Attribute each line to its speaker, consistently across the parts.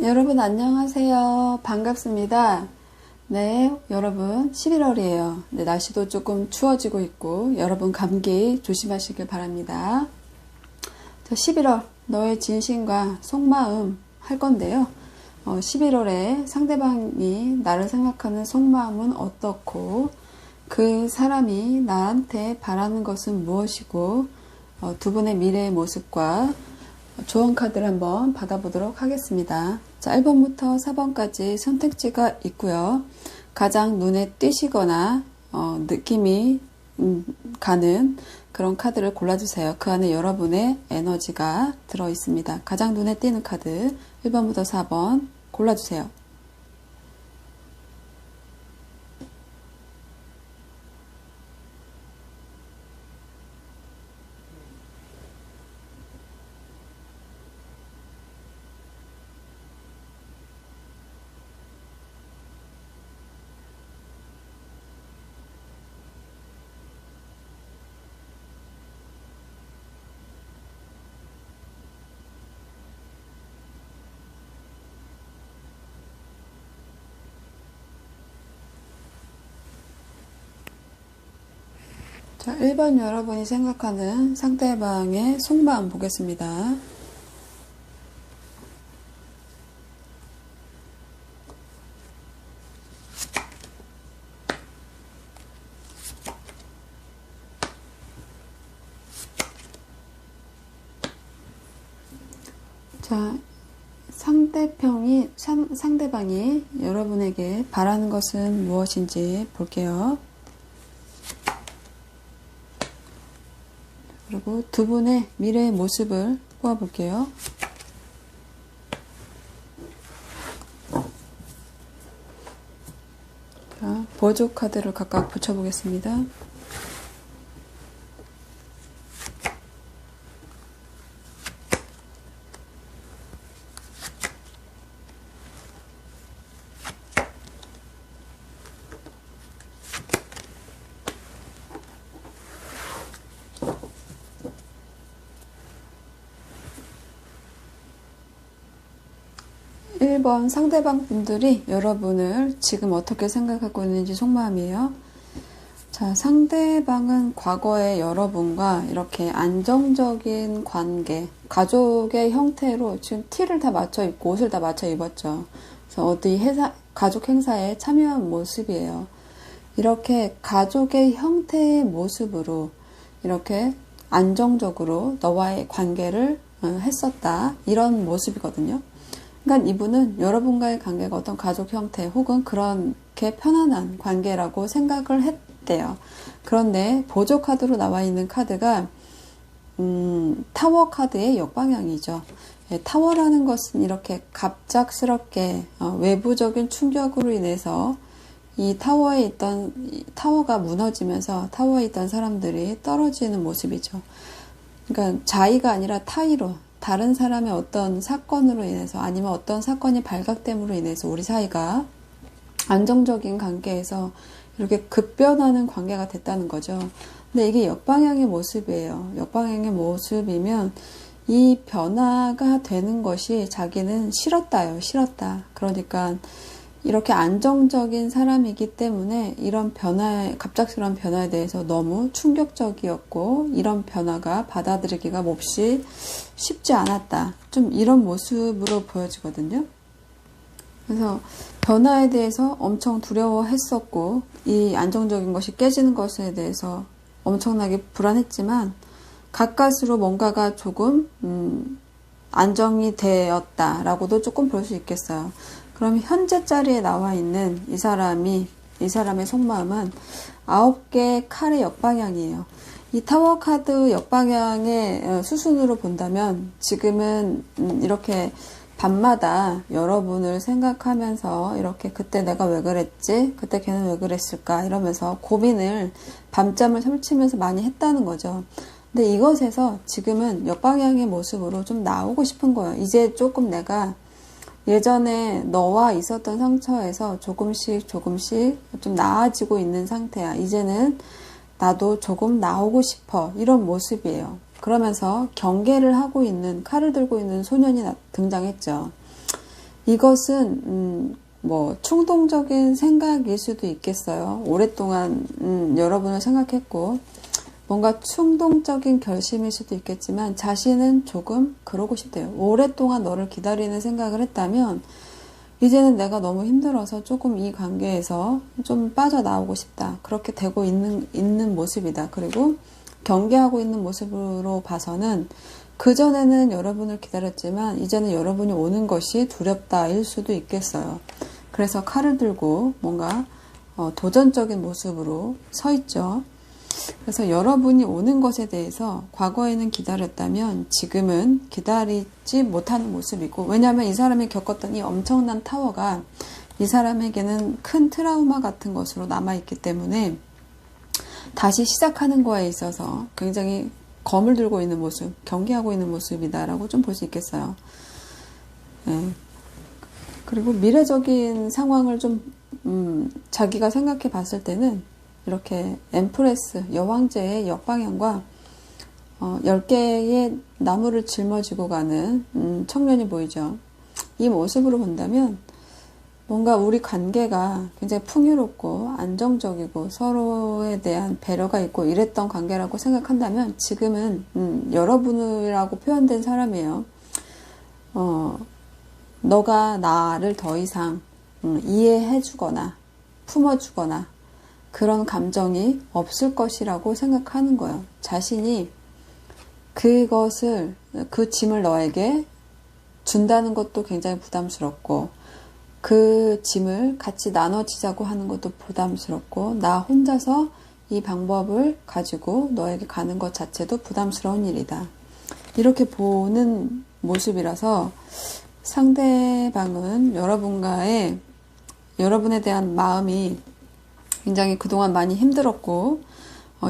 Speaker 1: 여러분 안녕하세요. 반갑습니다. 네, 여러분 11월이에요. 네, 날씨도 조금 추워지고 있고 여러분 감기 조심하시길 바랍니다. 11월 너의 진심과 속마음 할 건데요. 11월에 상대방이 나를 생각하는 속마음은 어떻고 그 사람이 나한테 바라는 것은 무엇이고 두 분의 미래의 모습과 조언 카드를 한번 받아보도록 하겠습니다. 자, 1번부터 4번까지 선택지가 있고요. 가장 눈에 띄시거나 느낌이 가는 그런 카드를 골라주세요. 그 안에 여러분의 에너지가 들어있습니다. 가장 눈에 띄는 카드 1번부터 4번 골라주세요. 자, 1번 여러분이 생각하는 상대방의 속마음 보겠습니다. 자, 상대방이 여러분에게 바라는 것은 무엇인지 볼게요. 그리고 두 분의 미래의 모습을 뽑아볼게요. 자, 보조 카드를 각각 붙여보겠습니다. 1번 상대방 분들이 여러분을 지금 어떻게 생각하고 있는지 속마음이에요. 자, 상대방은 과거에 여러분과 이렇게 안정적인 관계, 가족의 형태로 지금 티를 다 맞춰 입고 옷을 다 맞춰 입었죠. 그래서 어디 가족 행사에 참여한 모습이에요. 이렇게 가족의 형태의 모습으로 이렇게 안정적으로 너와의 관계를 했었다. 이런 모습이거든요. 그러니까 이분은 여러분과의 관계가 어떤 가족 형태 혹은 그렇게 편안한 관계라고 생각을 했대요. 그런데 보조 카드로 나와 있는 카드가 타워 카드의 역방향이죠. 타워라는 것은 이렇게 갑작스럽게 외부적인 충격으로 인해서 이 타워가 무너지면서 타워에 있던 사람들이 떨어지는 모습이죠. 그러니까 자의가 아니라 타의로 다른 사람의 어떤 사건으로 인해서 아니면 어떤 사건이 발각됨으로 인해서 우리 사이가 안정적인 관계에서 이렇게 급변하는 관계가 됐다는 거죠. 근데 이게 역방향의 모습이에요. 역방향의 모습이면 이 변화가 되는 것이 자기는 싫었다요. 싫었다. 그러니까 이렇게 안정적인 사람이기 때문에 이런 갑작스러운 변화에 대해서 너무 충격적이었고 이런 변화가 받아들이기가 몹시 쉽지 않았다. 좀 이런 모습으로 보여지거든요. 그래서 변화에 대해서 엄청 두려워했었고 이 안정적인 것이 깨지는 것에 대해서 엄청나게 불안했지만 가까스로 뭔가가 조금 안정이 되었다라고도 조금 볼 수 있겠어요. 그럼 현재 자리에 나와 있는 이 사람의 속마음은 9개의 칼의 역방향이에요. 이 타워 카드 역방향의 수순으로 본다면 지금은 이렇게 밤마다 여러분을 생각하면서 이렇게 그때 내가 왜 그랬지? 그때 걔는 왜 그랬을까? 이러면서 고민을 밤잠을 설치면서 많이 했다는 거죠. 근데 이것에서 지금은 역방향의 모습으로 좀 나오고 싶은 거예요. 이제 조금 내가 예전에 너와 있었던 상처에서 조금씩 좀 나아지고 있는 상태야. 이제는 나도 조금 나오고 싶어. 이런 모습이에요. 그러면서 경계를 하고 있는 칼을 들고 있는 소년이 등장했죠. 이것은 뭐 충동적인 생각일 수도 있겠어요. 오랫동안 여러분을 생각했고 뭔가 충동적인 결심일 수도 있겠지만 자신은 조금 그러고 싶대요. 오랫동안 너를 기다리는 생각을 했다면 이제는 내가 너무 힘들어서 조금 이 관계에서 좀 빠져나오고 싶다. 그렇게 되고 있는 모습이다. 그리고 경계하고 있는 모습으로 봐서는 그전에는 여러분을 기다렸지만 이제는 여러분이 오는 것이 두렵다일 수도 있겠어요. 그래서 칼을 들고 뭔가 도전적인 모습으로 서 있죠. 그래서 여러분이 오는 것에 대해서 과거에는 기다렸다면 지금은 기다리지 못하는 모습이고, 왜냐하면 이 사람이 겪었던 이 엄청난 타워가 이 사람에게는 큰 트라우마 같은 것으로 남아있기 때문에 다시 시작하는 거에 있어서 굉장히 검을 들고 있는 모습, 경계하고 있는 모습이다라고 좀 볼 수 있겠어요. 네. 그리고 미래적인 상황을 좀 자기가 생각해 봤을 때는 이렇게 엠프레스, 여왕제의 역방향과 10개의 나무를 짊어지고 가는 청년이 보이죠. 이 모습으로 본다면 뭔가 우리 관계가 굉장히 풍요롭고 안정적이고 서로에 대한 배려가 있고 이랬던 관계라고 생각한다면 지금은 여러분이라고 표현된 사람이에요. 너가 나를 더 이상 이해해주거나 품어주거나 그런 감정이 없을 것이라고 생각하는 거예요. 자신이 그 짐을 너에게 준다는 것도 굉장히 부담스럽고 그 짐을 같이 나눠지자고 하는 것도 부담스럽고 나 혼자서 이 방법을 가지고 너에게 가는 것 자체도 부담스러운 일이다. 이렇게 보는 모습이라서 상대방은 여러분에 대한 마음이 굉장히 그동안 많이 힘들었고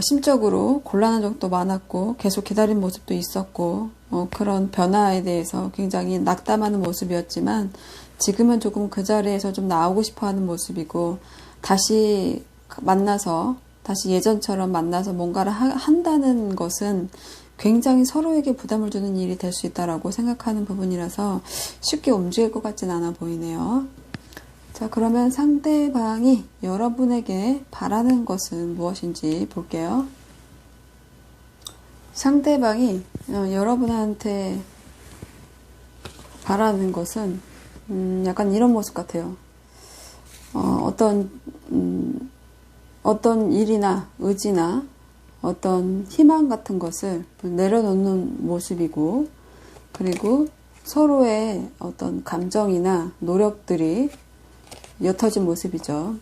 Speaker 1: 심적으로 곤란한 적도 많았고 계속 기다린 모습도 있었고 그런 변화에 대해서 굉장히 낙담하는 모습이었지만 지금은 조금 그 자리에서 좀 나오고 싶어하는 모습이고 다시 예전처럼 만나서 뭔가를 한다는 것은 굉장히 서로에게 부담을 주는 일이 될 수 있다라고 생각하는 부분이라서 쉽게 움직일 것 같진 않아 보이네요. 자, 그러면 상대방이 여러분에게 바라는 것은 무엇인지 볼게요. 상대방이 여러분한테 바라는 것은 약간 이런 모습 같아요. 어떤 일이나 의지나 어떤 희망 같은 것을 내려놓는 모습이고, 그리고 서로의 어떤 감정이나 노력들이 옅어진 모습이죠.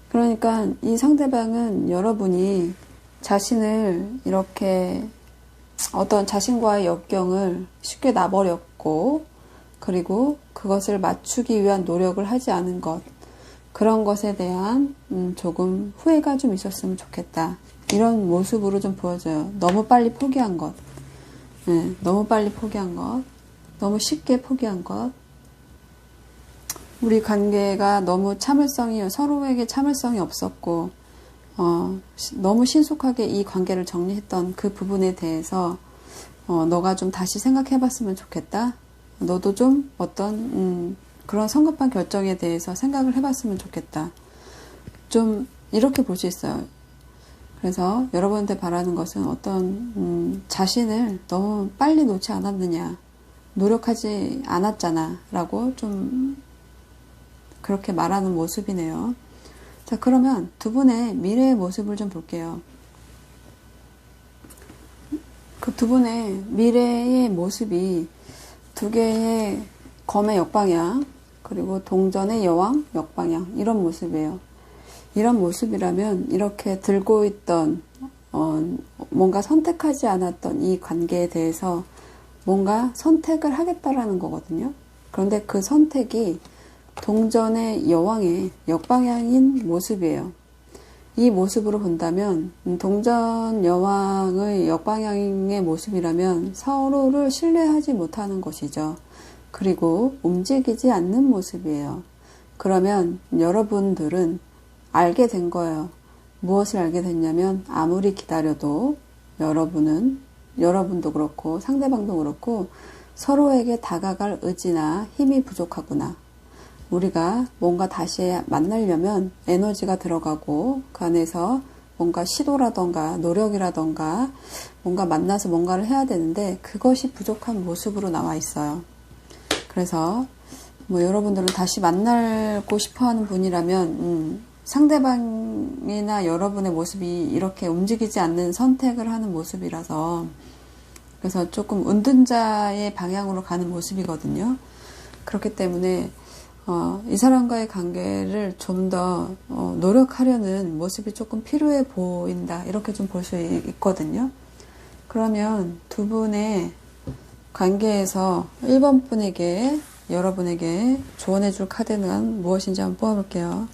Speaker 1: 그러니까 이 상대방은 여러분이 자신을 이렇게 어떤 자신과의 역경을 쉽게 놔버렸고, 그리고 그것을 맞추기 위한 노력을 하지 않은 것, 그런 것에 대한 조금 후회가 좀 있었으면 좋겠다. 이런 모습으로 좀 보여져요. 너무 빨리 포기한 것. 네, 너무 빨리 포기한 것. 너무 쉽게 포기한 것. 우리 관계가 너무 서로에게 참을성이 없었고, 너무 신속하게 이 관계를 정리했던 그 부분에 대해서, 너가 좀 다시 생각해 봤으면 좋겠다. 너도 좀 그런 성급한 결정에 대해서 생각을 해 봤으면 좋겠다. 좀, 이렇게 볼 수 있어요. 그래서 여러분한테 바라는 것은 어떤 자신을 너무 빨리 놓지 않았느냐, 노력하지 않았잖아 라고 좀 그렇게 말하는 모습이네요. 자, 그러면 두 분의 미래의 모습을 좀 볼게요. 그 두 분의 미래의 모습이 두 개의 검의 역방향, 그리고 동전의 여왕 역방향, 이런 모습이에요. 이런 모습이라면 이렇게 들고 있던 뭔가 선택하지 않았던 이 관계에 대해서 뭔가 선택을 하겠다라는 거거든요. 그런데 그 선택이 동전의 여왕의 역방향인 모습이에요. 이 모습으로 본다면 동전 여왕의 역방향의 모습이라면 서로를 신뢰하지 못하는 것이죠. 그리고 움직이지 않는 모습이에요. 그러면 여러분들은 알게 된 거예요. 무엇을 알게 됐냐면 아무리 기다려도 여러분도 그렇고 상대방도 그렇고 서로에게 다가갈 의지나 힘이 부족하구나. 우리가 뭔가 다시 만나려면 에너지가 들어가고 그 안에서 뭔가 시도라던가 노력이라던가 뭔가 만나서 뭔가를 해야 되는데 그것이 부족한 모습으로 나와 있어요. 그래서 뭐 여러분들은 다시 만나고 싶어하는 분이라면 상대방이나 여러분의 모습이 이렇게 움직이지 않는 선택을 하는 모습이라서 그래서 조금 은둔자의 방향으로 가는 모습이거든요. 그렇기 때문에 이 사람과의 관계를 좀 더 노력하려는 모습이 조금 필요해 보인다. 이렇게 좀 볼 수 있거든요. 그러면 두 분의 관계에서 1번 분에게 여러분에게 조언해 줄 카드는 무엇인지 한번 뽑아볼게요.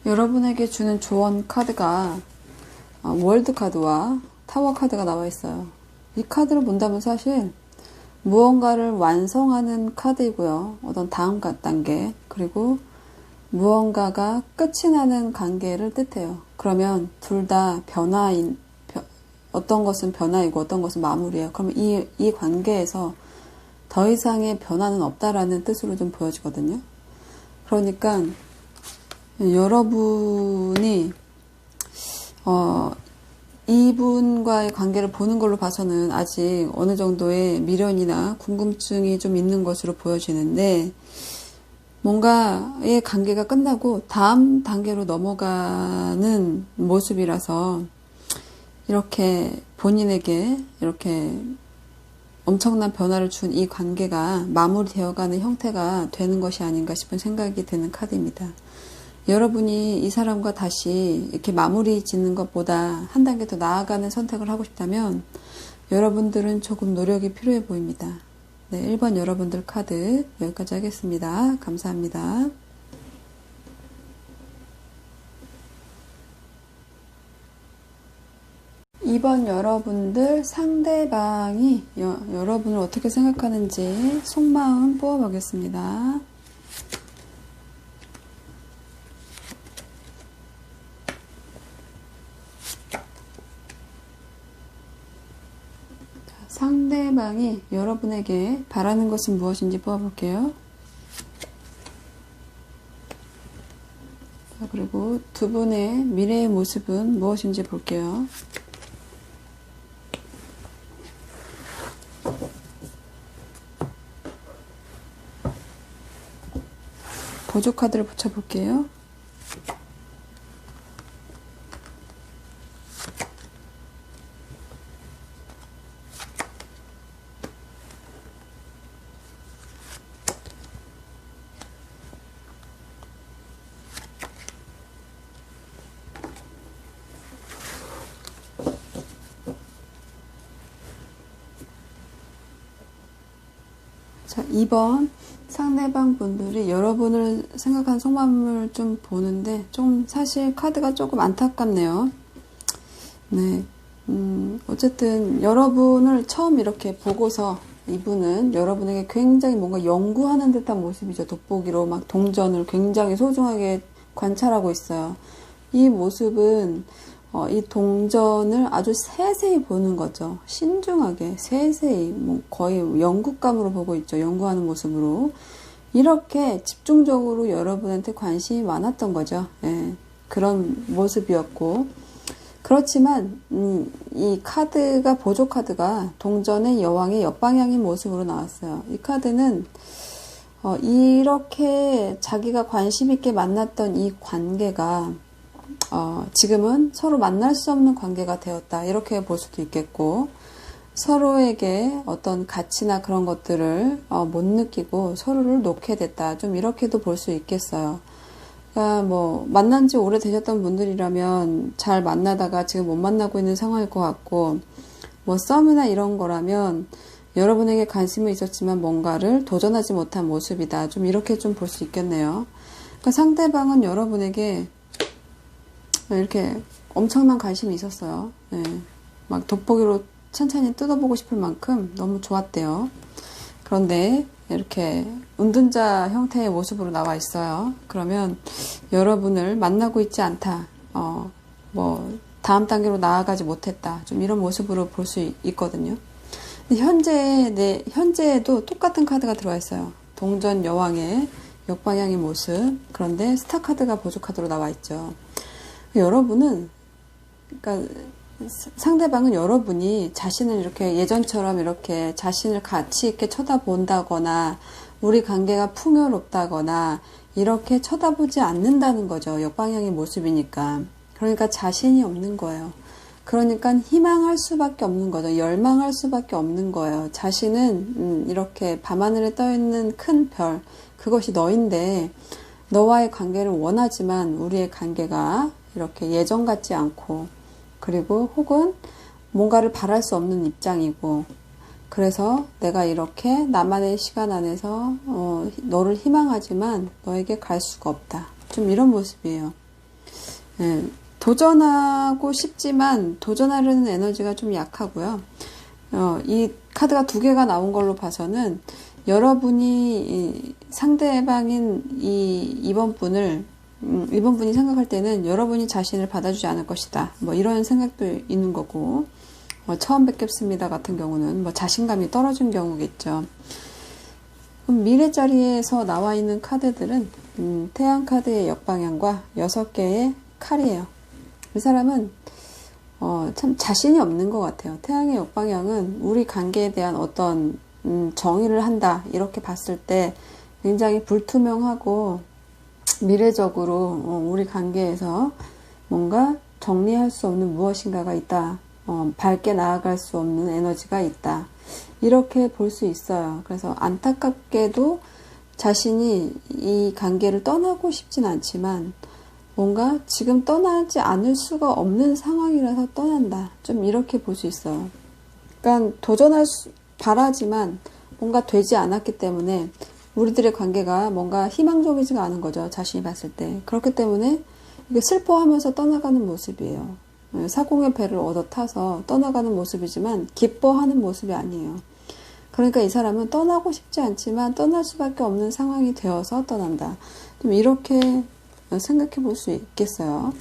Speaker 1: 여러분에게 주는 조언 카드가 월드 카드와 타워 카드가 나와 있어요. 이 카드를 본다면 사실 무언가를 완성하는 카드이고요. 어떤 다음 단계 그리고 무언가가 끝이 나는 관계를 뜻해요. 그러면 둘 다 어떤 것은 변화이고 어떤 것은 마무리예요. 그러면 이 관계에서 더 이상의 변화는 없다라는 뜻으로 좀 보여지거든요. 그러니까 여러분이 이분과의 관계를 보는 걸로 봐서는 아직 어느 정도의 미련이나 궁금증이 좀 있는 것으로 보여지는데 뭔가의 관계가 끝나고 다음 단계로 넘어가는 모습이라서 이렇게 본인에게 이렇게 엄청난 변화를 준 이 관계가 마무리되어가는 형태가 되는 것이 아닌가 싶은 생각이 드는 카드입니다. 여러분이 이 사람과 다시 이렇게 마무리 짓는 것보다 한 단계 더 나아가는 선택을 하고 싶다면 여러분들은 조금 노력이 필요해 보입니다. 네, 1번 여러분들 카드 여기까지 하겠습니다. 감사합니다. 2번 여러분들 상대방이 여러분을 어떻게 생각하는지 속마음 뽑아보겠습니다. 상대방이 여러분에게 바라는 것은 무엇인지 뽑아볼게요. 자, 그리고 두 분의 미래의 모습은 무엇인지 볼게요. 보조 카드를 붙여볼게요. 자, 2번 상대방 분들이 여러분을 생각한 속마음을 좀 보는데 좀 사실 카드가 조금 안타깝네요. 네, 어쨌든 여러분을 처음 이렇게 보고서 이분은 여러분에게 굉장히 뭔가 연구하는 듯한 모습이죠. 돋보기로 막 동전을 굉장히 소중하게 관찰하고 있어요. 이 모습은 이 동전을 아주 세세히 보는 거죠. 신중하게 세세히 뭐 거의 연구감으로 보고 있죠. 연구하는 모습으로 이렇게 집중적으로 여러분한테 관심이 많았던 거죠. 예, 그런 모습이었고 그렇지만 이 카드가 보조 카드가 동전의 여왕의 옆방향인 모습으로 나왔어요. 이 카드는 이렇게 자기가 관심 있게 만났던 이 관계가 지금은 서로 만날 수 없는 관계가 되었다. 이렇게 볼 수도 있겠고, 서로에게 어떤 가치나 그런 것들을 못 느끼고 서로를 놓게 됐다. 좀 이렇게도 볼 수 있겠어요. 그러니까 뭐 만난 지 오래되셨던 분들이라면 잘 만나다가 지금 못 만나고 있는 상황일 것 같고, 뭐 썸이나 이런 거라면 여러분에게 관심은 있었지만 뭔가를 도전하지 못한 모습이다. 좀 이렇게 좀 볼 수 있겠네요. 그러니까 상대방은 여러분에게 이렇게 엄청난 관심이 있었어요. 네. 막 돋보기로 천천히 뜯어보고 싶을 만큼 너무 좋았대요. 그런데 이렇게 은둔자 형태의 모습으로 나와 있어요. 그러면 여러분을 만나고 있지 않다. 다음 단계로 나아가지 못했다. 좀 이런 모습으로 볼 수 있거든요. 현재에도 똑같은 카드가 들어와 있어요. 동전 여왕의 역방향의 모습. 그런데 스타 카드가 보조 카드로 나와 있죠. 여러분은, 그러니까 상대방은 여러분이 자신을 이렇게 예전처럼 이렇게 자신을 가치 있게 쳐다본다거나 우리 관계가 풍요롭다거나 이렇게 쳐다보지 않는다는 거죠. 역방향의 모습이니까. 그러니까 자신이 없는 거예요. 그러니까 희망할 수밖에 없는 거죠. 열망할 수밖에 없는 거예요. 자신은 이렇게 밤하늘에 떠있는 큰 별, 그것이 너인데 너와의 관계를 원하지만 우리의 관계가 이렇게 예전 같지 않고 그리고 혹은 뭔가를 바랄 수 없는 입장이고 그래서 내가 이렇게 나만의 시간 안에서 너를 희망하지만 너에게 갈 수가 없다. 좀 이런 모습이에요. 예, 도전하고 싶지만 도전하려는 에너지가 좀 약하고요. 이 카드가 두 개가 나온 걸로 봐서는 여러분이 상대방인 이번 분이 생각할 때는 여러분이 자신을 받아주지 않을 것이다. 이런 생각도 있는 거고, 처음 뵙겠습니다 같은 경우는 자신감이 떨어진 경우겠죠. 그럼 미래 자리에서 나와 있는 카드들은 태양 카드의 역방향과 6개의 칼이에요. 이 사람은 참 자신이 없는 것 같아요. 태양의 역방향은 우리 관계에 대한 어떤 정의를 한다 이렇게 봤을 때 굉장히 불투명하고 미래적으로 우리 관계에서 뭔가 정리할 수 없는 무엇인가가 있다. 밝게 나아갈 수 없는 에너지가 있다. 이렇게 볼 수 있어요. 그래서 안타깝게도 자신이 이 관계를 떠나고 싶진 않지만 뭔가 지금 떠나지 않을 수가 없는 상황이라서 떠난다. 좀 이렇게 볼 수 있어요. 그러니까 바라지만 뭔가 되지 않았기 때문에 우리들의 관계가 뭔가 희망적이지가 않은 거죠. 자신이 봤을 때. 그렇기 때문에 이게 슬퍼하면서 떠나가는 모습이에요. 사공의 배를 얻어 타서 떠나가는 모습이지만 기뻐하는 모습이 아니에요. 그러니까 이 사람은 떠나고 싶지 않지만 떠날 수밖에 없는 상황이 되어서 떠난다. 좀 이렇게 생각해 볼 수 있겠어요.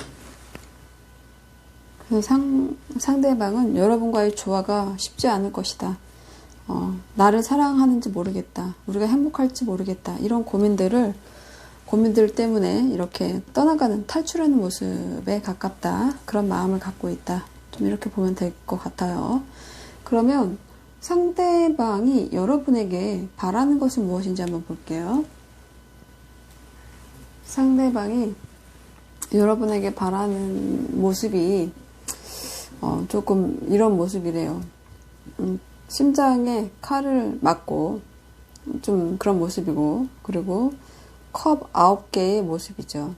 Speaker 1: 그래서 상대방은 여러분과의 조화가 쉽지 않을 것이다. 나를 사랑하는지 모르겠다. 우리가 행복할지 모르겠다. 이런 고민들 때문에 이렇게 떠나가는, 탈출하는 모습에 가깝다. 그런 마음을 갖고 있다. 좀 이렇게 보면 될 것 같아요. 그러면 상대방이 여러분에게 바라는 것은 무엇인지 한번 볼게요. 상대방이 여러분에게 바라는 모습이 조금 이런 모습이래요. 심장에 칼을 맞고 좀 그런 모습이고, 그리고 컵 9개의 모습이죠.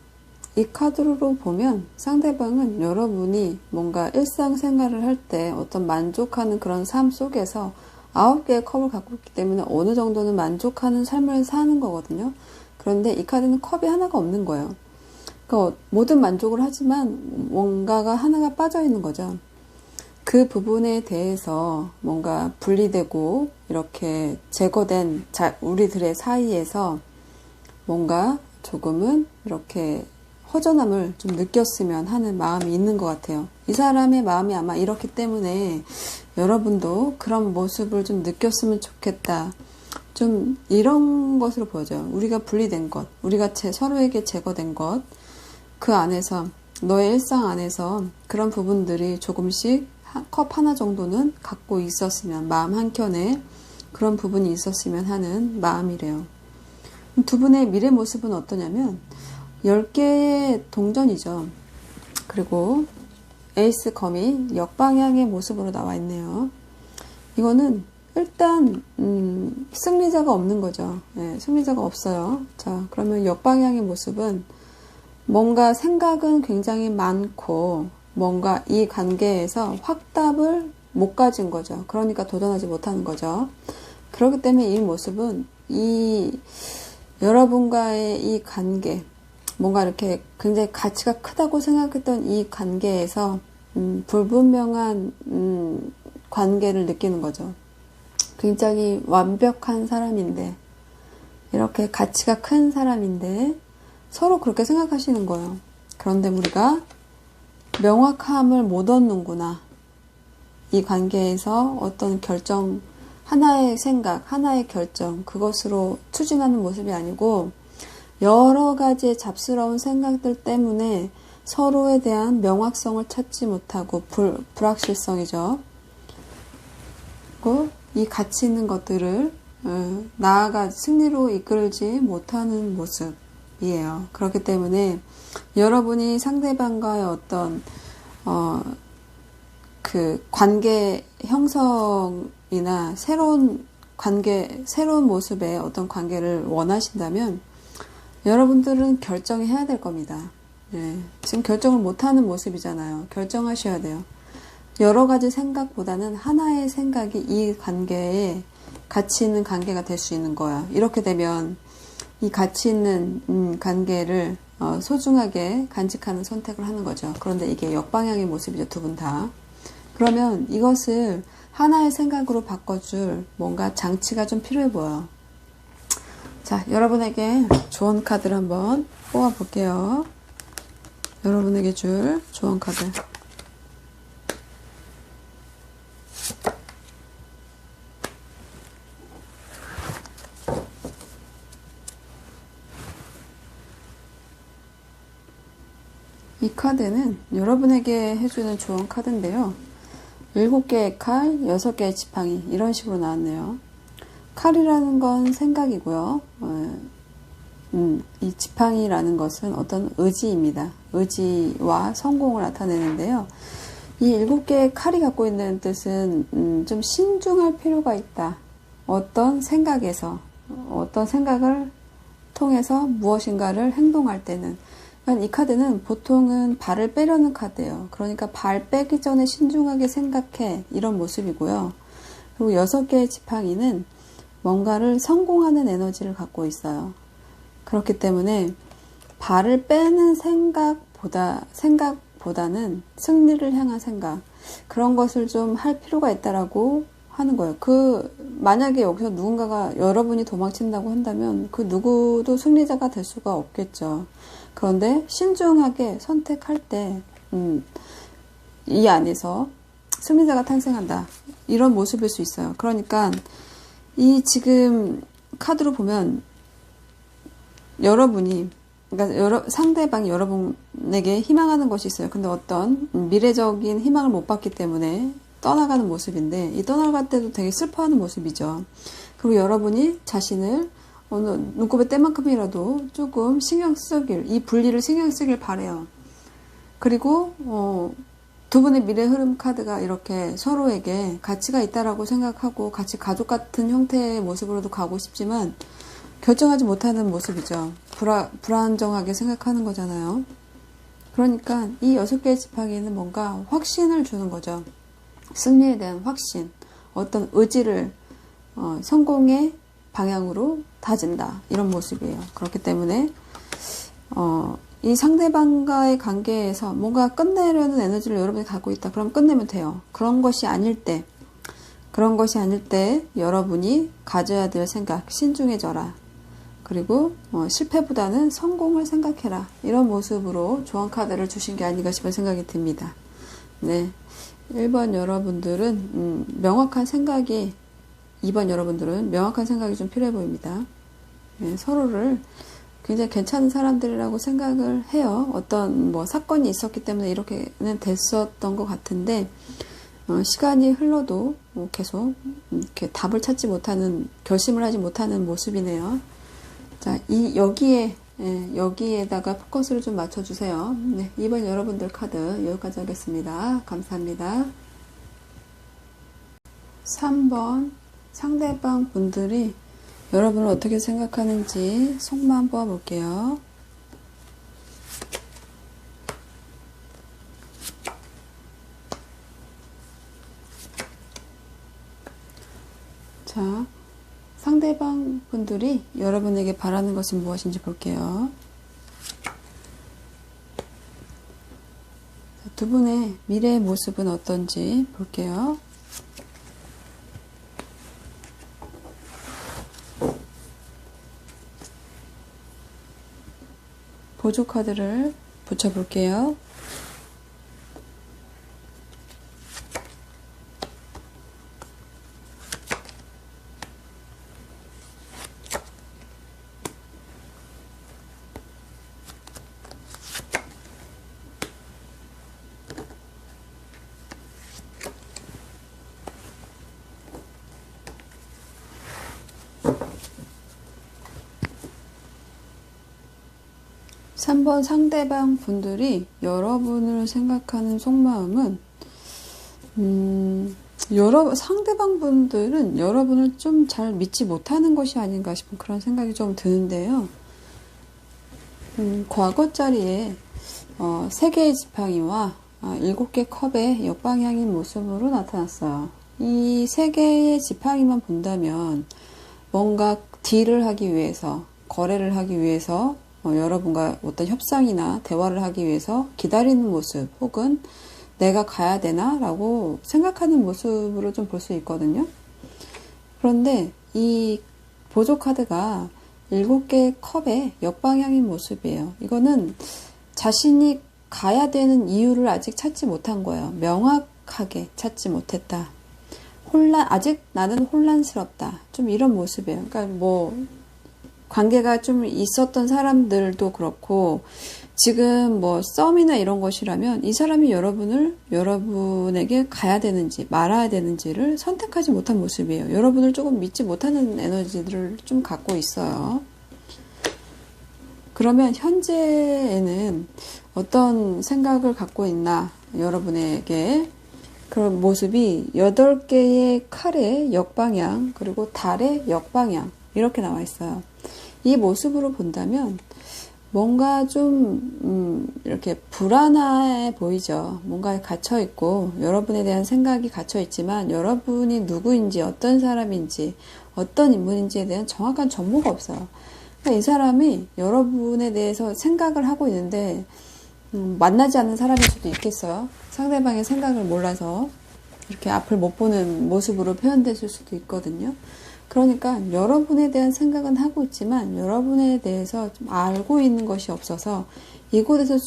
Speaker 1: 이 카드로 보면 상대방은 여러분이 뭔가 일상생활을 할 때 어떤 만족하는 그런 삶 속에서 9개의 컵을 갖고 있기 때문에 어느 정도는 만족하는 삶을 사는 거거든요. 그런데 이 카드는 컵이 하나가 없는 거예요. 그러니까 모든 만족을 하지만 뭔가가 하나가 빠져 있는 거죠. 그 부분에 대해서 뭔가 분리되고 이렇게 제거된 우리들의 사이에서 뭔가 조금은 이렇게 허전함을 좀 느꼈으면 하는 마음이 있는 것 같아요. 이 사람의 마음이 아마 이렇기 때문에 여러분도 그런 모습을 좀 느꼈으면 좋겠다. 좀 이런 것으로 보여져요. 우리가 분리된 것, 우리가 서로에게 제거된 것, 그 안에서 너의 일상 안에서 그런 부분들이 조금씩 컵 하나 정도는 갖고 있었으면, 마음 한켠에 그런 부분이 있었으면 하는 마음이래요. 두 분의 미래 모습은 어떠냐면 10개의 동전이죠. 그리고 에이스 검이 역방향의 모습으로 나와 있네요. 이거는 일단 승리자가 없는 거죠. 네, 승리자가 없어요. 자, 그러면 역방향의 모습은 뭔가 생각은 굉장히 많고 뭔가 이 관계에서 확답을 못 가진 거죠. 그러니까 도전하지 못하는 거죠. 그렇기 때문에 이 모습은 여러분과의 이 관계, 뭔가 이렇게 굉장히 가치가 크다고 생각했던 이 관계에서 불분명한 관계를 느끼는 거죠. 굉장히 완벽한 사람인데, 이렇게 가치가 큰 사람인데 서로 그렇게 생각하시는 거예요. 그런데 우리가 명확함을 못 얻는구나. 이 관계에서 어떤 결정, 하나의 생각, 하나의 결정, 그것으로 추진하는 모습이 아니고 여러 가지의 잡스러운 생각들 때문에 서로에 대한 명확성을 찾지 못하고 불확실성이죠. 그리고 이 가치 있는 것들을 나아가 승리로 이끌지 못하는 모습이에요. 그렇기 때문에 여러분이 상대방과의 어떤 그 관계 형성이나 새로운 관계, 새로운 모습의 어떤 관계를 원하신다면 여러분들은 결정해야 될 겁니다. 네. 지금 결정을 못하는 모습이잖아요. 결정하셔야 돼요. 여러 가지 생각보다는 하나의 생각이 이 관계에 가치 있는 관계가 될 수 있는 거야. 이렇게 되면 이 가치 있는 관계를 소중하게 간직하는 선택을 하는 거죠. 그런데 이게 역방향의 모습이죠. 두 분 다. 그러면 이것을 하나의 생각으로 바꿔줄 뭔가 장치가 좀 필요해 보여요. 자, 여러분에게 조언 카드를 한번 뽑아 볼게요. 여러분에게 줄 조언 카드. 이 카드는 여러분에게 해주는 조언 카드인데요. 7개의 칼, 6개의 지팡이 이런 식으로 나왔네요. 칼이라는 건 생각이고요. 이 지팡이라는 것은 어떤 의지입니다. 의지와 성공을 나타내는데요. 이 7개의 칼이 갖고 있는 뜻은 좀 신중할 필요가 있다. 어떤 생각에서, 어떤 생각을 통해서 무엇인가를 행동할 때는. 그러니까 이 카드는 보통은 발을 빼려는 카드예요. 그러니까 발 빼기 전에 신중하게 생각해. 이런 모습이고요. 그리고 6개의 지팡이는 뭔가를 성공하는 에너지를 갖고 있어요. 그렇기 때문에 발을 빼는 생각보다는 승리를 향한 생각, 그런 것을 좀 할 필요가 있다라고 하는 거예요. 만약에 여기서 누군가가 여러분이 도망친다고 한다면 그 누구도 승리자가 될 수가 없겠죠. 그런데 신중하게 선택할 때, 이 안에서 승리자가 탄생한다. 이런 모습일 수 있어요. 그러니까 이 지금 카드로 보면 그러니까 상대방이 여러분에게 희망하는 것이 있어요. 근데 어떤 미래적인 희망을 못 받기 때문에 떠나가는 모습인데, 이 떠나갈 때도 되게 슬퍼하는 모습이죠. 그리고 여러분이 자신을 어느 눈곱의 때만큼이라도 조금 이 분리를 신경 쓰길 바래요. 그리고 두 분의 미래 흐름 카드가 이렇게 서로에게 가치가 있다라고 생각하고 같이 가족 같은 형태의 모습으로도 가고 싶지만 결정하지 못하는 모습이죠. 불안정하게 생각하는 거잖아요. 그러니까 이 6개의 지팡이는 뭔가 확신을 주는 거죠. 승리에 대한 확신, 어떤 의지를 성공의 방향으로 다진다. 이런 모습이에요. 그렇기 때문에 이 상대방과의 관계에서 뭔가 끝내려는 에너지를 여러분이 갖고 있다. 그럼 끝내면 돼요. 그런 것이 아닐 때 여러분이 가져야 될 생각, 신중해져라. 그리고 실패보다는 성공을 생각해라. 이런 모습으로 조언 카드를 주신 게 아닌가 싶은 생각이 듭니다. 네, 1번 여러분들은 명확한 생각이, 2번 여러분들은 명확한 생각이 좀 필요해 보입니다. 네, 서로를 굉장히 괜찮은 사람들이라고 생각을 해요. 어떤 사건이 있었기 때문에 이렇게는 됐었던 것 같은데 시간이 흘러도 계속 이렇게 답을 찾지 못하는, 결심을 하지 못하는 모습이네요. 자, 여기에다가 포커스를 좀 맞춰주세요. 네, 2번 여러분들 카드 여기까지 하겠습니다. 감사합니다. 3번 상대방 분들이 여러분을 어떻게 생각하는지 속마음 뽑아볼게요. 자, 상대방 분들이 여러분에게 바라는 것은 무엇인지 볼게요. 두 분의 미래의 모습은 어떤지 볼게요. 보조 카드를 붙여볼게요. (3번) 상대방 분들이 여러분을 생각하는 속마음은 상대방 분들은 여러분을 좀 잘 믿지 못하는 것이 아닌가 싶은 그런 생각이 좀 드는데요. 과거 자리에 3개의 지팡이와 7개 컵의 역방향인 모습으로 나타났어요. 이 3개의 지팡이만 본다면 뭔가 딜을 하기 위해서, 거래를 하기 위해서 여러분과 어떤 협상이나 대화를 하기 위해서 기다리는 모습, 혹은 내가 가야 되나? 라고 생각하는 모습으로 좀 볼 수 있거든요. 그런데 이 보조 카드가 7개의 컵의 역방향인 모습이에요. 이거는 자신이 가야 되는 이유를 아직 찾지 못한 거예요. 명확하게 찾지 못했다. 아직 나는 혼란스럽다. 좀 이런 모습이에요. 그러니까 관계가 좀 있었던 사람들도 그렇고, 지금 썸이나 이런 것이라면 이 사람이 여러분에게 가야 되는지 말아야 되는지를 선택하지 못한 모습이에요. 여러분을 조금 믿지 못하는 에너지들을 좀 갖고 있어요. 그러면 현재에는 어떤 생각을 갖고 있나, 여러분에게 그런 모습이 8개의 칼의 역방향, 그리고 달의 역방향, 이렇게 나와 있어요. 이 모습으로 본다면 뭔가 좀 이렇게 불안해 보이죠. 뭔가에 갇혀 있고, 여러분에 대한 생각이 갇혀 있지만 여러분이 누구인지, 어떤 사람인지, 어떤 인물인지에 대한 정확한 정보가 없어요. 그러니까 이 사람이 여러분에 대해서 생각을 하고 있는데 만나지 않는 사람일 수도 있겠어요. 상대방의 생각을 몰라서 이렇게 앞을 못 보는 모습으로 표현됐을 수도 있거든요. 그러니까 여러분에 대한 생각은 하고 있지만 여러분에 대해서 좀 알고 있는 것이 없어서 이곳에서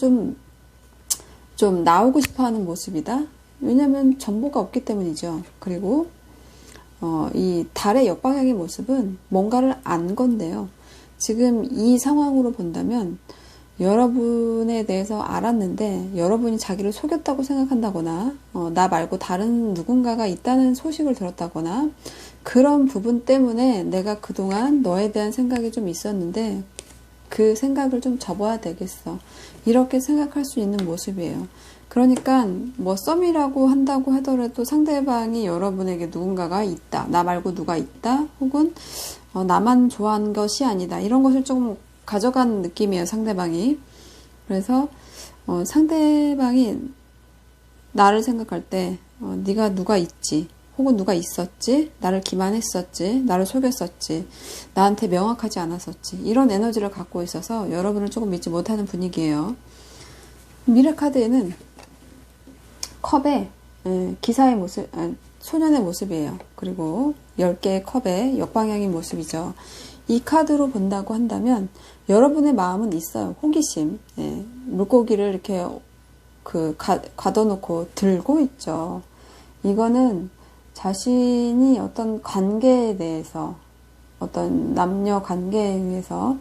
Speaker 1: 좀 나오고 싶어 하는 모습이다. 왜냐면 정보가 없기 때문이죠. 그리고 이 달의 역방향의 모습은 뭔가를 안 건데요. 지금 이 상황으로 본다면 여러분에 대해서 알았는데 여러분이 자기를 속였다고 생각한다거나 나 말고 다른 누군가가 있다는 소식을 들었다거나, 그런 부분 때문에 내가 그동안 너에 대한 생각이 좀 있었는데 그 생각을 좀 접어야 되겠어, 이렇게 생각할 수 있는 모습이에요. 그러니까 썸이라고 한다고 하더라도 상대방이 여러분에게 누군가가 있다, 나 말고 누가 있다, 혹은 나만 좋아하는 것이 아니다, 이런 것을 조금 가져간 느낌이에요, 상대방이. 그래서 상대방이 나를 생각할 때 네가 누가 있지, 혹은 누가 있었지, 나를 기만했었지, 나를 속였었지, 나한테 명확하지 않았었지, 이런 에너지를 갖고 있어서 여러분을 조금 믿지 못하는 분위기예요. 미래 카드에는 컵에 기사의 모습, 소년의 모습이에요. 그리고 10개의 컵의 역방향인 모습이죠. 이 카드로 본다고 한다면 여러분의 마음은 있어요. 호기심. 물고기를 이렇게 가둬놓고 들고 있죠. 이거는 자신이 어떤 관계에 대해서, 어떤 남녀 관계에 의해서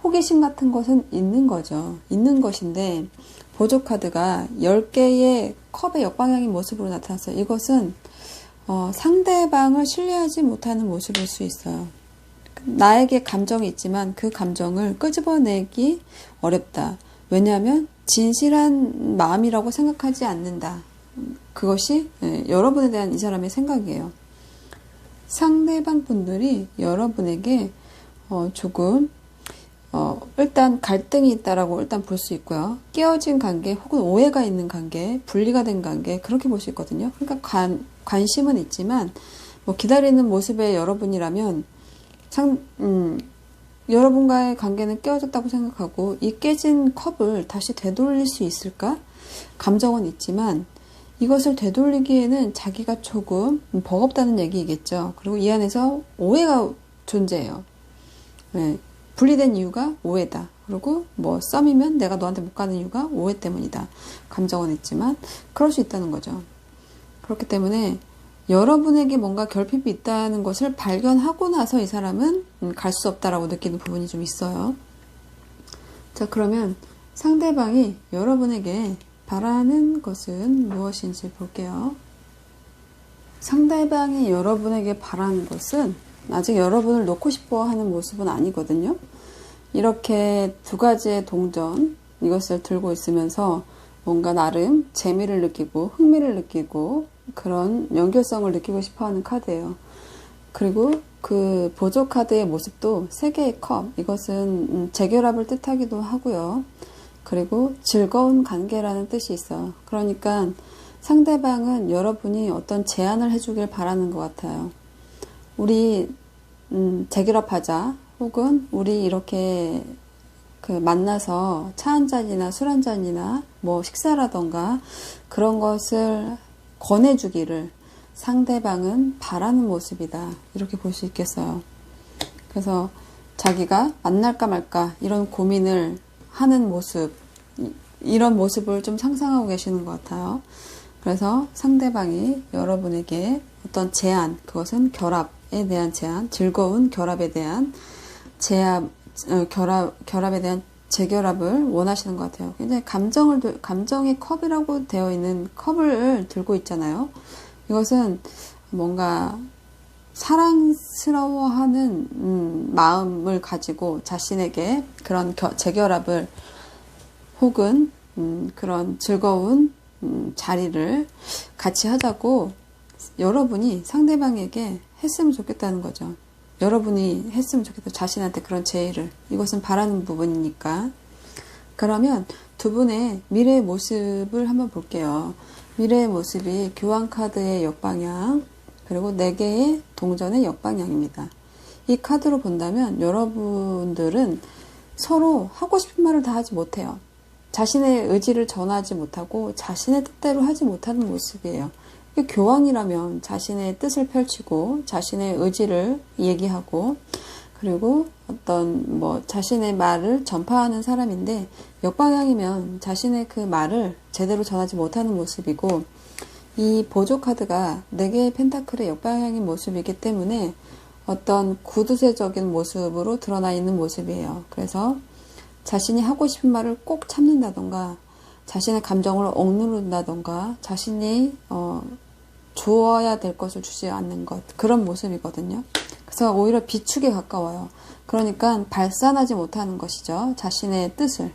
Speaker 1: 호기심 같은 것은 있는 거죠. 있는 것인데 보조 카드가 10개의 컵의 역방향인 모습으로 나타났어요. 이것은 상대방을 신뢰하지 못하는 모습일 수 있어요. 나에게 감정이 있지만 그 감정을 끄집어내기 어렵다. 왜냐하면 진실한 마음이라고 생각하지 않는다. 그것이 여러분에 대한 이 사람의 생각이에요. 상대방 분들이 여러분에게 조금 일단 갈등이 있다라고 일단 볼 수 있고요. 깨어진 관계, 혹은 오해가 있는 관계, 분리가 된 관계, 그렇게 볼 수 있거든요. 그러니까 관심은 있지만 기다리는 모습의 여러분이라면 여러분과의 관계는 깨어졌다고 생각하고 이 깨진 컵을 다시 되돌릴 수 있을까? 감정은 있지만 이것을 되돌리기에는 자기가 조금 버겁다는 얘기겠죠. 그리고 이 안에서 오해가 존재해요. 네. 분리된 이유가 오해다. 그리고 뭐 썸이면 내가 너한테 못 가는 이유가 오해 때문이다. 감정은 있지만 그럴 수 있다는 거죠. 그렇기 때문에 여러분에게 뭔가 결핍이 있다는 것을 발견하고 나서 이 사람은 갈 수 없다라고 느끼는 부분이 좀 있어요. 자, 그러면 상대방이 여러분에게 바라는 것은 무엇인지 볼게요. 상대방이 여러분에게 바라는 것은 아직 여러분을 놓고 싶어 하는 모습은 아니거든요. 이렇게 두 가지의 동전, 이것을 들고 있으면서 뭔가 나름 재미를 느끼고 흥미를 느끼고 그런 연결성을 느끼고 싶어 하는 카드예요. 그리고 그 보조 카드의 모습도 세 개의 컵, 이것은 재결합을 뜻하기도 하고요. 그리고 즐거운 관계라는 뜻이 있어요. 그러니까 상대방은 여러분이 어떤 제안을 해주길 바라는 것 같아요. 우리 재결합하자, 혹은 우리 이렇게 그 만나서 차 한 잔이나 술 한 잔이나 뭐 식사라던가 그런 것을 권해주기를 상대방은 바라는 모습이다. 이렇게 볼 수 있겠어요. 그래서 자기가 만날까 말까 이런 고민을 하는 모습, 이런 모습을 좀 상상하고 계시는 것 같아요. 그래서 상대방이 여러분에게 어떤 제안, 그것은 결합에 대한 제안, 즐거운 결합에 대한 결합에 대한 재결합을 원하시는 것 같아요. 굉장히 감정의 컵이라고 되어 있는 컵을 들고 있잖아요. 이것은 뭔가 사랑스러워하는 마음을 가지고 자신에게 그런 재결합을 혹은 그런 즐거운 자리를 같이 하자고 여러분이 상대방에게 했으면 좋겠다는 거죠. 여러분이 했으면 좋겠다. 자신한테 그런 제의를. 이것은 바라는 부분이니까. 그러면 두 분의 미래의 모습을 한번 볼게요. 미래의 모습이 교환카드의 역방향, 그리고 4개의 동전의 역방향입니다. 이 카드로 본다면 여러분들은 서로 하고 싶은 말을 다 하지 못해요. 자신의 의지를 전하지 못하고 자신의 뜻대로 하지 못하는 모습이에요. 교황이라면 자신의 뜻을 펼치고 자신의 의지를 얘기하고 그리고 어떤 자신의 말을 전파하는 사람인데 역방향이면 자신의 그 말을 제대로 전하지 못하는 모습이고 이 보조 카드가 4개의 펜타클의 역방향인 모습이기 때문에 어떤 구두쇠적인 모습으로 드러나 있는 모습이에요. 그래서 자신이 하고 싶은 말을 꼭 참는다던가 자신의 감정을 억누른다던가 자신이 주어야 될 것을 주지 않는 것, 그런 모습이거든요. 그래서 오히려 비축에 가까워요. 그러니까 발산하지 못하는 것이죠. 자신의 뜻을.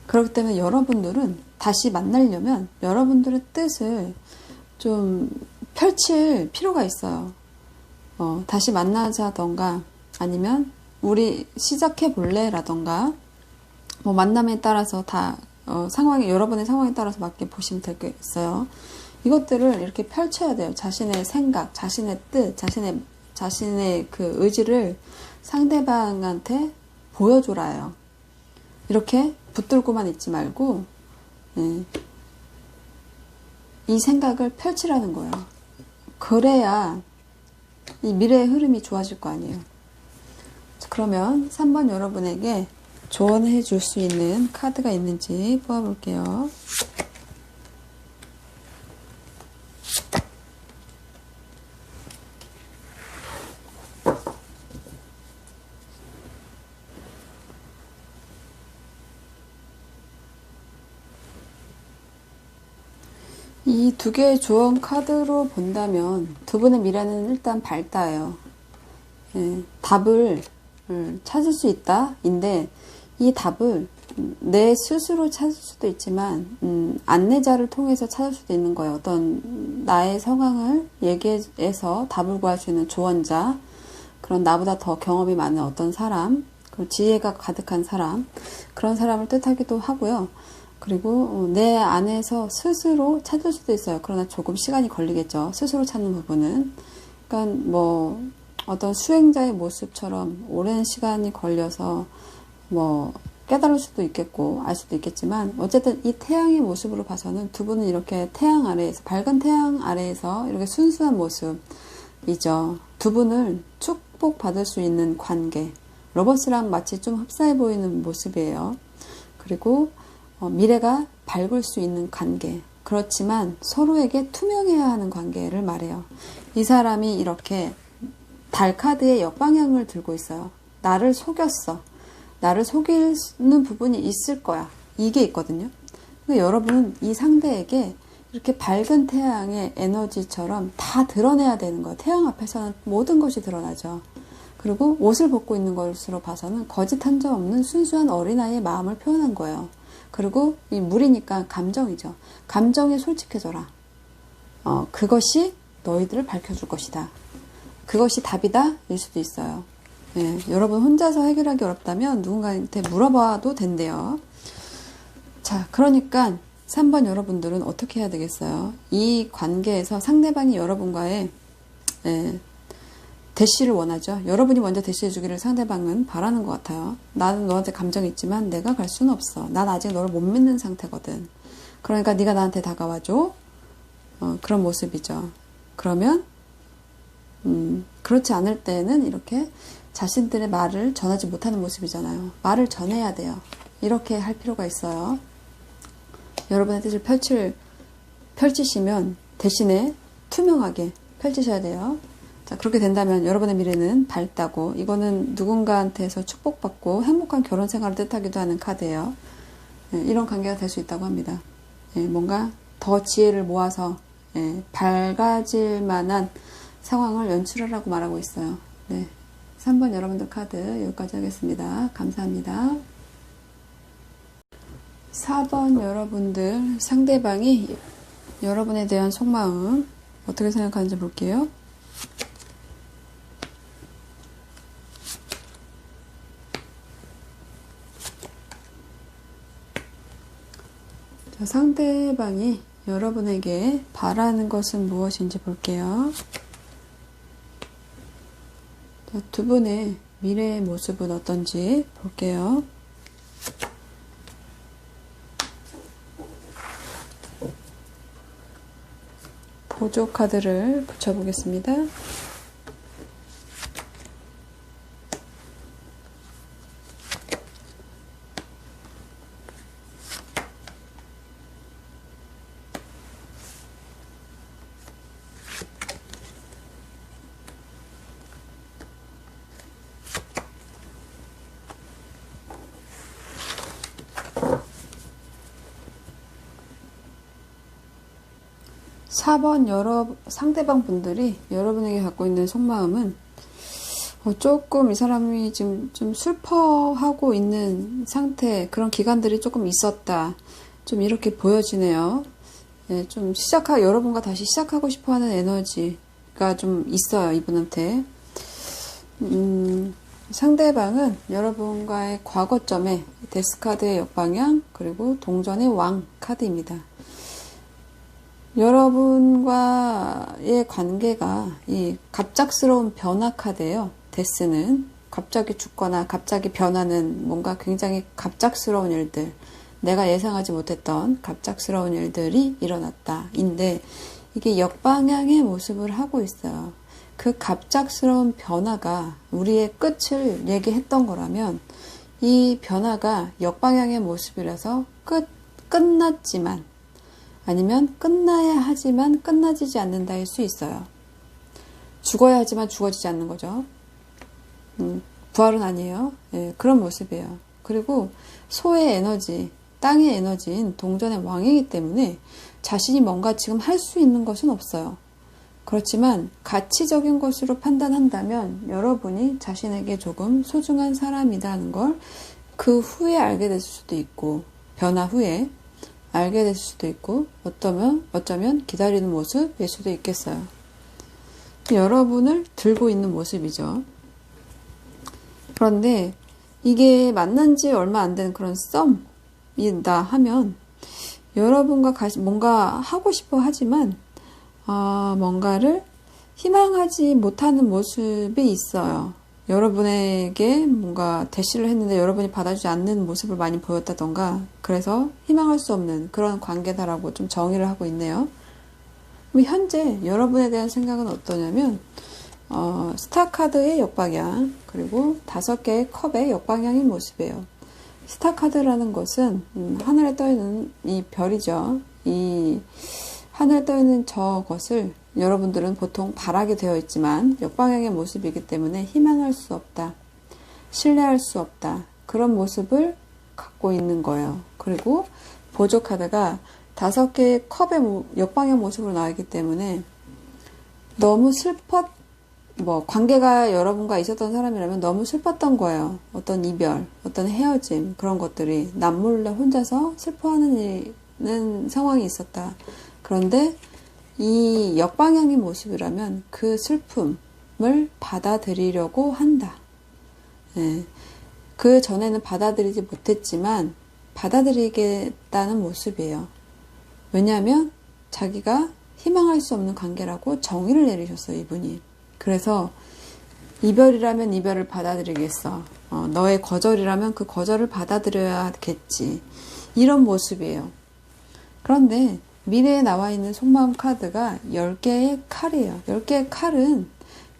Speaker 1: 그렇기 때문에 여러분들은 다시 만나려면 여러분들의 뜻을 좀 펼칠 필요가 있어요. 다시 만나자던가 아니면 우리 시작해 볼래? 라던가 만남에 따라서 다 여러분의 상황에 따라서 맞게 보시면 되겠어요. 이것들을 이렇게 펼쳐야 돼요. 자신의 생각, 자신의 뜻, 자신의 그 의지를 상대방한테 보여줘라요. 이렇게 붙들고만 있지 말고 이 생각을 펼치라는 거예요. 그래야 이 미래의 흐름이 좋아질 거 아니에요. 그러면 3번 여러분에게 조언해 줄 수 있는 카드가 있는지 뽑아볼게요. 이 2개의 조언 카드로 본다면 두 분의 미래는 일단 밝다예요. 답을 찾을 수 있다 인데 이 답을 내 스스로 찾을 수도 있지만 안내자를 통해서 찾을 수도 있는 거예요. 어떤 나의 상황을 얘기해서 답을 구할 수 있는 조언자, 그런 나보다 더 경험이 많은 어떤 사람, 그리고 지혜가 가득한 사람, 그런 사람을 뜻하기도 하고요. 그리고 내 안에서 스스로 찾을 수도 있어요. 그러나 조금 시간이 걸리겠죠. 스스로 찾는 부분은. 그러니까 어떤 수행자의 모습처럼 오랜 시간이 걸려서 깨달을 수도 있겠고 알 수도 있겠지만 어쨌든 이 태양의 모습으로 봐서는 두 분은 이렇게 태양 아래에서, 밝은 태양 아래에서 이렇게 순수한 모습이죠. 두 분을 축복받을 수 있는 관계, 로버스랑 마치 좀 흡사해 보이는 모습이에요. 그리고 미래가 밝을 수 있는 관계. 그렇지만 서로에게 투명해야 하는 관계를 말해요. 이 사람이 이렇게 달 카드의 역방향을 들고 있어요. 나를 속였어. 나를 속이는 부분이 있을 거야. 이게 있거든요. 그러니까 여러분은 이 상대에게 이렇게 밝은 태양의 에너지처럼 다 드러내야 되는 거예요. 태양 앞에서는 모든 것이 드러나죠. 그리고 옷을 벗고 있는 것으로 봐서는 거짓 한 점 없는 순수한 어린아이의 마음을 표현한 거예요. 그리고 이 물이니까 감정이죠. 감정에 솔직해져라. 그것이 너희들을 밝혀줄 것이다. 그것이 답이다? 일 수도 있어요. 예, 여러분 혼자서 해결하기 어렵다면 누군가한테 물어봐도 된대요. 자, 그러니까 3번 여러분들은 어떻게 해야 되겠어요? 이 관계에서 상대방이 여러분과의 대시를 원하죠. 여러분이 먼저 대시해 주기를 상대방은 바라는 것 같아요. 나는 너한테 감정이 있지만 내가 갈 수는 없어. 난 아직 너를 못 믿는 상태거든. 그러니까 네가 나한테 다가와줘. 그런 모습이죠. 그러면 그렇지 않을 때는 이렇게 자신들의 말을 전하지 못하는 모습이잖아요. 말을 전해야 돼요. 이렇게 할 필요가 있어요. 여러분의 뜻을 펼치시면 대신에 투명하게 펼치셔야 돼요. 자, 그렇게 된다면 여러분의 미래는 밝다고, 이거는 누군가한테서 축복받고 행복한 결혼 생활을 뜻하기도 하는 카드예요. 이런 관계가 될 수 있다고 합니다. 뭔가 더 지혜를 모아서 밝아질 만한 상황을 연출하라고 말하고 있어요. 네, 3번 여러분들 카드 여기까지 하겠습니다. 감사합니다. 4번 여러분들, 상대방이 여러분에 대한 속마음 어떻게 생각하는지 볼게요. 자, 상대방이 여러분에게 바라는 것은 무엇인지 볼게요. 자, 두 분의 미래의 모습은 어떤지 볼게요. 보조 카드를 붙여보겠습니다. 4번 상대방 분들이 여러분에게 갖고 있는 속마음은 조금 이 사람이 지금 좀 슬퍼하고 있는 상태, 그런 기간들이 조금 있었다. 좀 이렇게 보여지네요. 예, 좀 여러분과 다시 시작하고 싶어 하는 에너지가 좀 있어요, 이분한테. 상대방은 여러분과의 과거점에 데스카드의 역방향, 그리고 동전의 왕 카드입니다. 여러분과의 관계가 이 갑작스러운 변화 카드예요. 데스는 갑자기 죽거나 갑자기 변하는 뭔가 굉장히 갑작스러운 일들, 내가 예상하지 못했던 갑작스러운 일들이 일어났다 인데, 이게 역방향의 모습을 하고 있어요. 그 갑작스러운 변화가 우리의 끝을 얘기했던 거라면, 이 변화가 역방향의 모습이라서 끝났지만, 아니면 끝나야 하지만 끝나지지 않는다일 수 있어요. 죽어야 하지만 죽어지지 않는 거죠. 부활은 아니에요. 예, 그런 모습이에요. 그리고 소의 에너지, 땅의 에너지인 동전의 왕이기 때문에 자신이 뭔가 지금 할 수 있는 것은 없어요. 그렇지만 가치적인 것으로 판단한다면 여러분이 자신에게 조금 소중한 사람이라는 걸 그 후에 알게 됐을 수도 있고, 변화 후에 알게 됐을 수도 있고, 어쩌면 기다리는 모습일 수도 있겠어요. 여러분을 들고 있는 모습이죠. 그런데 이게 만난 지 얼마 안 된 그런 썸이다 하면, 여러분과 뭔가 하고 싶어 하지만 뭔가를 희망하지 못하는 모습이 있어요. 여러분에게 뭔가 대시를 했는데 여러분이 받아주지 않는 모습을 많이 보였다던가, 그래서 희망할 수 없는 그런 관계다라고 좀 정의를 하고 있네요. 현재 여러분에 대한 생각은 어떠냐면, 스타카드의 역방향, 그리고 5개의 컵의 역방향인 모습이에요. 스타카드라는 것은 하늘에 떠있는 이 별이죠. 이 하늘에 떠있는 저것을 여러분들은 보통 바라게 되어 있지만 역방향의 모습이기 때문에 희망할 수 없다, 신뢰할 수 없다, 그런 모습을 갖고 있는 거예요. 그리고 보조 카드가 5개의 컵의 역방향 모습으로 나왔기 때문에 너무 관계가 여러분과 있었던 사람이라면 너무 슬펐던 거예요. 어떤 이별, 어떤 헤어짐, 그런 것들이 남몰래 혼자서 슬퍼하는 상황이 있었다. 그런데 이 역방향의 모습이라면 그 슬픔을 받아들이려고 한다. 예. 그 전에는 받아들이지 못했지만 받아들이겠다는 모습이에요. 왜냐하면 자기가 희망할 수 없는 관계라고 정의를 내리셨어요, 이분이. 그래서 이별이라면 이별을 받아들이겠어. 너의 거절이라면 그 거절을 받아들여야겠지. 이런 모습이에요. 그런데 미래에 나와 있는 속마음 카드가 10개의 칼이에요. 10개의 칼은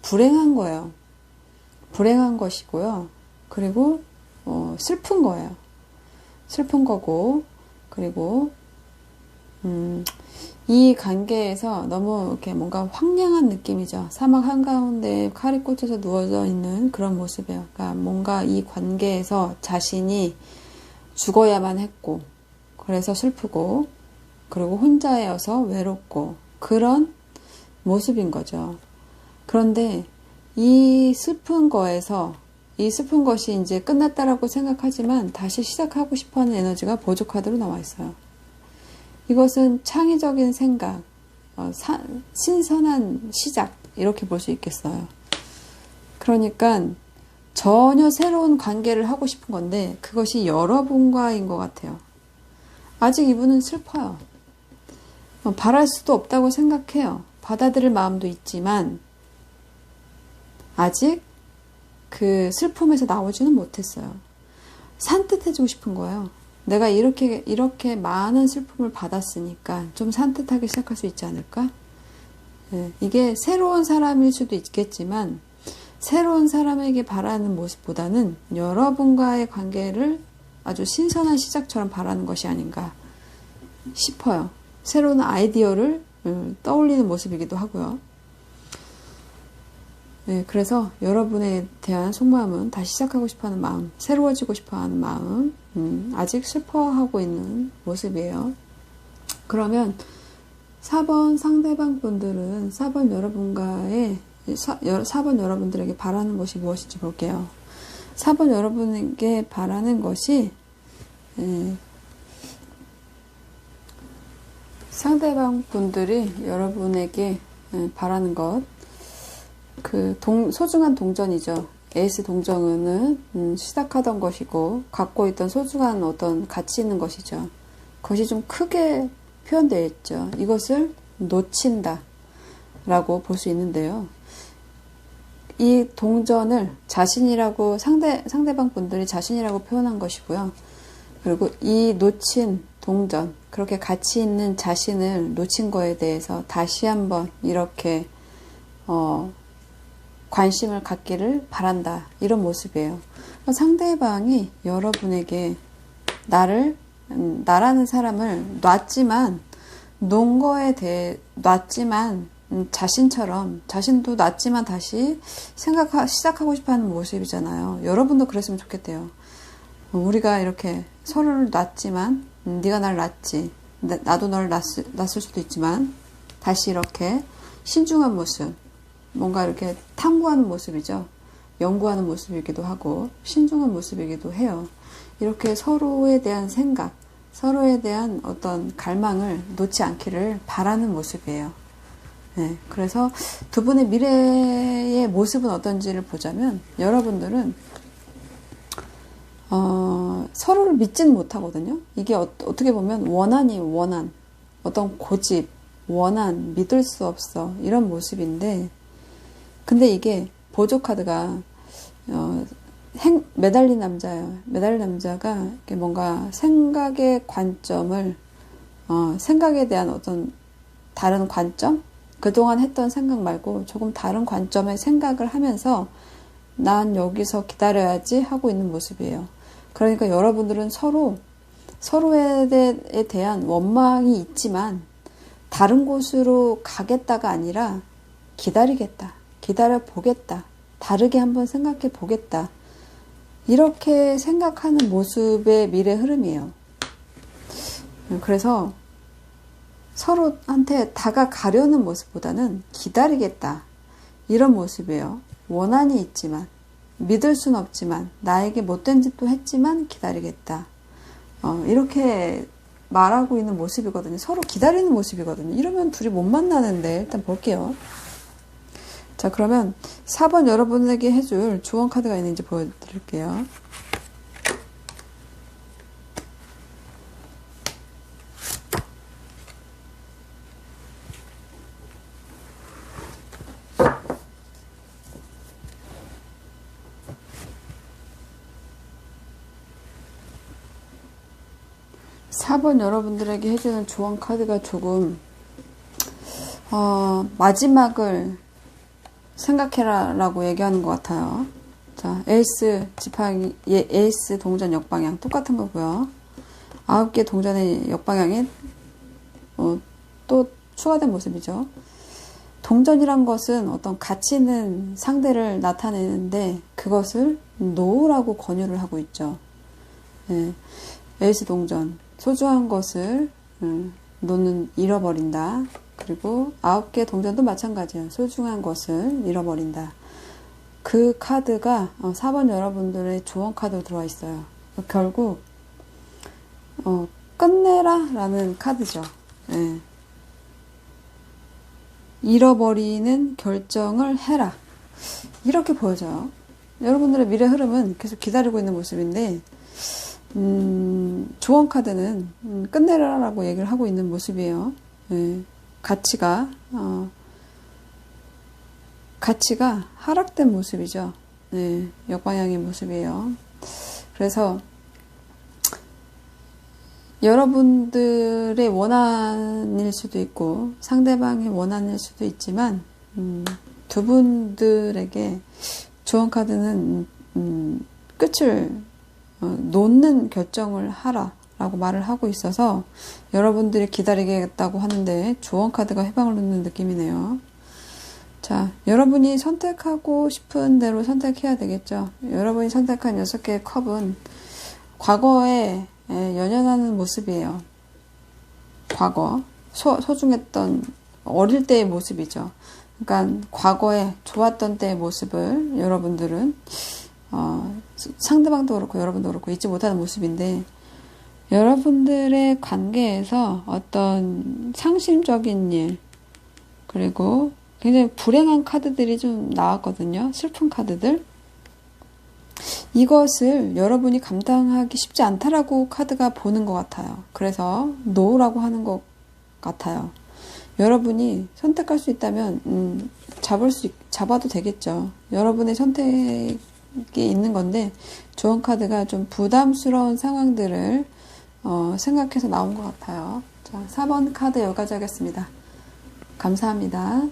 Speaker 1: 불행한 거예요. 불행한 것이고요. 그리고 슬픈 거예요. 슬픈 거고, 그리고 이 관계에서 너무 이렇게 뭔가 황량한 느낌이죠. 사막 한가운데 칼이 꽂혀서 누워져 있는 그런 모습이에요. 그러니까 뭔가 이 관계에서 자신이 죽어야만 했고, 그래서 슬프고, 그리고 혼자여서 외롭고, 그런 모습인 거죠. 그런데 이 슬픈 것이 이제 끝났다라고 생각하지만 다시 시작하고 싶어 하는 에너지가 보조 카드로 나와 있어요. 이것은 창의적인 생각, 신선한 시작, 이렇게 볼 수 있겠어요. 그러니까 전혀 새로운 관계를 하고 싶은 건데 그것이 여러분과인 것 같아요. 아직 이분은 슬퍼요. 바랄 수도 없다고 생각해요. 받아들일 마음도 있지만 아직 그 슬픔에서 나오지는 못했어요. 산뜻해지고 싶은 거예요. 내가 이렇게 많은 슬픔을 받았으니까 좀 산뜻하게 시작할 수 있지 않을까? 네, 이게 새로운 사람일 수도 있겠지만 새로운 사람에게 바라는 모습보다는 여러분과의 관계를 아주 신선한 시작처럼 바라는 것이 아닌가 싶어요. 새로운 아이디어를 떠올리는 모습이기도 하고요. 네, 그래서 여러분에 대한 속마음은 다시 시작하고 싶어하는 마음, 새로워지고 싶어하는 마음, 아직 슬퍼하고 있는 모습이에요. 그러면 4번 상대방 분들은 4번 여러분들에게 바라는 것이 무엇인지 볼게요. 4번 여러분에게 바라는 것이 상대방 분들이 여러분에게 바라는 것, 소중한 동전이죠. 에이스 동전은 시작하던 것이고 갖고 있던 소중한 어떤 가치 있는 것이죠. 그것이 좀 크게 표현되어 있죠. 이것을 놓친다 라고 볼 수 있는데요. 이 동전을 자신이라고 상대방 분들이 자신이라고 표현한 것이고요. 그리고 이 놓친 동전, 그렇게 가치 있는 자신을 놓친 거에 대해서 다시 한번 이렇게 관심을 갖기를 바란다. 이런 모습이에요. 상대방이 여러분에게 나라는 사람을 놓은 거에 대해 놨지만 자신도 놨지만 다시 시작하고 싶어 하는 모습이잖아요. 여러분도 그랬으면 좋겠대요. 우리가 이렇게 서로를 놨지만 네가 날 놨지. 나도 널 놨을 수도 있지만 다시 이렇게 신중한 모습, 뭔가 이렇게 탐구하는 모습이죠. 연구하는 모습이기도 하고 신중한 모습이기도 해요. 이렇게 서로에 대한 생각, 서로에 대한 어떤 갈망을 놓지 않기를 바라는 모습이에요. 네, 그래서 두 분의 미래의 모습은 어떤지를 보자면 여러분들은 서로를 믿지는 못하거든요. 이게 어떻게 보면 원한이에요. 원한. 어떤 고집, 원한, 믿을 수 없어. 이런 모습인데 근데 이게 보조 카드가 매달린 남자예요. 매달린 남자가 이렇게 뭔가 생각의 관점을 생각에 대한 어떤 다른 관점, 그동안 했던 생각 말고 조금 다른 관점의 생각을 하면서 난 여기서 기다려야지 하고 있는 모습이에요. 그러니까 여러분들은 서로에 대한 원망이 있지만 다른 곳으로 가겠다가 아니라 기다리겠다, 기다려 보겠다, 다르게 한번 생각해 보겠다, 이렇게 생각하는 모습의 미래 흐름이에요. 그래서 서로한테 다가가려는 모습보다는 기다리겠다, 이런 모습이에요. 원한이 있지만, 믿을 순 없지만, 나에게 못된 짓도 했지만 기다리겠다, 이렇게 말하고 있는 모습이거든요. 서로 기다리는 모습이거든요. 이러면 둘이 못 만나는데 일단 볼게요. 자, 그러면 4번 여러분에게 해줄 조언 카드가 있는지 보여드릴게요. 사 번 여러분들에게 해주는 조언 카드가 조금 마지막을 생각해라 라고 얘기하는 것 같아요. 자, 에이스 지팡이, 에이스 동전 역방향 똑같은 거고요. 9개 동전의 역방향이 또 추가된 모습이죠. 동전이란 것은 어떤 가치 있는 상대를 나타내는데 그것을 놓으라고 권유를 하고 있죠. 네. 에이스 동전, 소중한 것을 잃어버린다. 그리고 9개 동전도 마찬가지예요. 소중한 것을 잃어버린다. 그 카드가 4번 여러분들의 조언 카드로 들어와 있어요. 결국 끝내라 라는 카드죠. 네. 잃어버리는 결정을 해라, 이렇게 보여져요. 여러분들의 미래 흐름은 계속 기다리고 있는 모습인데 조언 카드는 끝내라 라고 얘기를 하고 있는 모습이에요. 네. 가치가 하락된 모습이죠. 네, 역방향의 모습이에요. 그래서 여러분들의 원한일 수도 있고 상대방의 원한일 수도 있지만 두 분들에게 조언 카드는 끝을 놓는 결정을 하라 라고 말을 하고 있어서 여러분들이 기다리겠다고 하는데 조언 카드가 해방을 놓는 느낌이네요. 자, 여러분이 선택하고 싶은 대로 선택해야 되겠죠. 여러분이 선택한 6개의 컵은 과거에 연연하는 모습이에요. 과거, 소중했던 어릴 때의 모습이죠. 그러니까 과거에 좋았던 때의 모습을 여러분들은 상대방도 그렇고 여러분도 그렇고 잊지 못하는 모습인데, 여러분들의 관계에서 어떤 상심적인 일, 그리고 굉장히 불행한 카드들이 좀 나왔거든요. 슬픈 카드들. 이것을 여러분이 감당하기 쉽지 않다라고 카드가 보는 것 같아요. 그래서 놓으라고 하는 것 같아요. 여러분이 선택할 수 있다면 잡아도 되겠죠. 여러분의 선택이 있는 건데 조언 카드가 좀 부담스러운 상황들을 생각해서 나온 것 같아요. 자, 4번 카드 여기까지 하겠습니다. 감사합니다.